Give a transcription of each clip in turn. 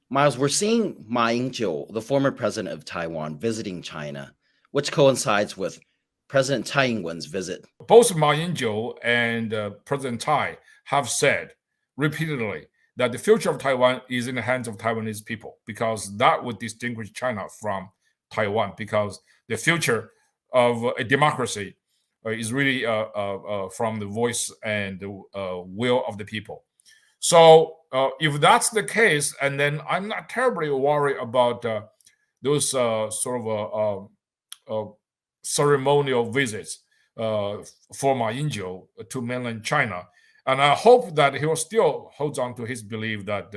Miles, we're seeing Ma Ying-jeou, the former president of Taiwan, visiting China, which coincides with President Tsai Ing-wen's visit. Both Ma Ying-jeou and President Tsai have said repeatedly that the future of Taiwan is in the hands of Taiwanese people, because that would distinguish China from Taiwan, because the future of a democracy is really from the voice and the will of the people. So if that's the case, and then I'm not terribly worried about those sort of ceremonial visits for Ma Ying-jeou to mainland China. And I hope that he will still hold on to his belief that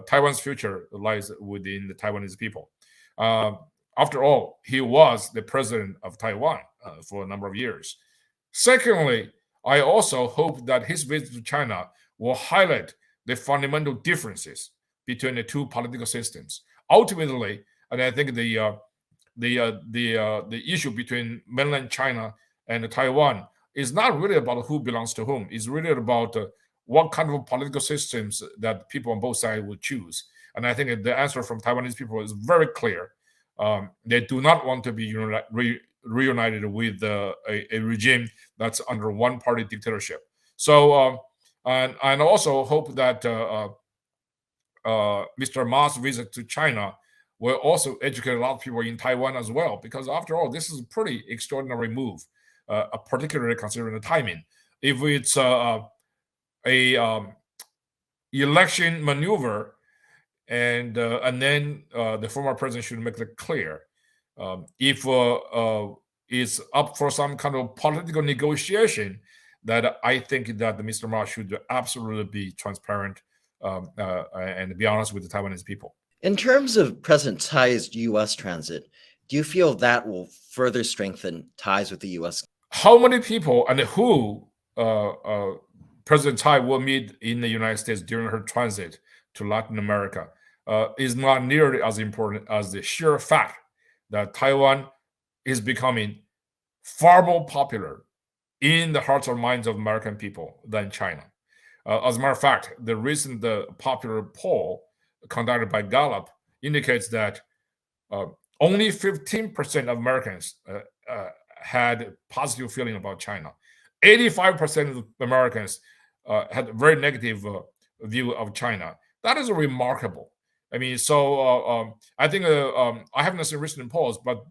Taiwan's future lies within the Taiwanese people. After all, he was the president of Taiwan for a number of years. Secondly, I also hope that his visit to China will highlight the fundamental differences between the two political systems. Ultimately, and I think the issue between mainland China and Taiwan is not really about who belongs to whom. It's really about what kind of political systems that people on both sides would choose. And I think the answer from Taiwanese people is very clear. They do not want to be reunited with a regime that's under one-party dictatorship. So, and also hope that Mr. Ma's visit to China will also educate a lot of people in Taiwan as well, because after all, this is a pretty extraordinary move, particularly considering the timing. If it's a election maneuver, and then the former president should make it clear if it's up for some kind of political negotiation, that I think that Mr. Ma should absolutely be transparent and be honest with the Taiwanese people. In terms of President Tsai's U.S. transit, do you feel that will further strengthen ties with the U.S.? How many people and who President Tsai will meet in the United States during her transit to Latin America is not nearly as important as the sheer fact that Taiwan is becoming far more popular in the hearts and minds of American people than China. As a matter of fact, the recent popular poll conducted by Gallup indicates that only 15% of Americans had positive feeling about China. 85% of Americans had a very negative view of China. That is remarkable. I mean, so I think I haven't seen recent polls, but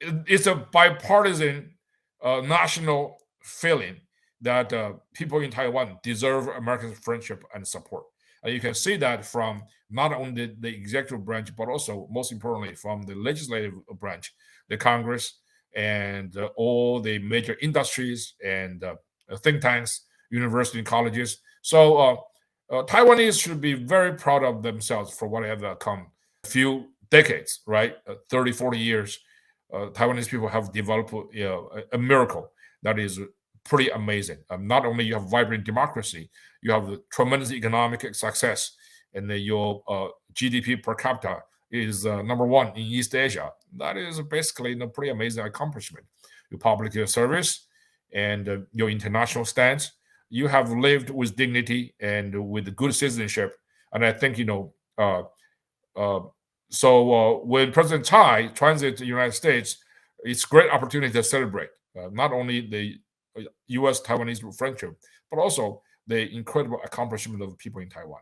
it's a bipartisan national feeling that people in Taiwan deserve American friendship and support. And you can see that from not only the executive branch, but also, most importantly, from the legislative branch, the Congress, and all the major industries and think tanks, university and colleges. So Taiwanese should be very proud of themselves for what they have come a few decades, right? 30, 40 years. Taiwanese people have developed a miracle that is pretty amazing. Not only you have vibrant democracy, you have tremendous economic success, and your GDP per capita is number one in East Asia. That is basically a pretty amazing accomplishment. Your public service and your international stance, you have lived with dignity and with good citizenship. And I think, so when President Tsai transits the United States, it's a great opportunity to celebrate not only the U.S.-Taiwanese friendship, but also the incredible accomplishment of people in Taiwan.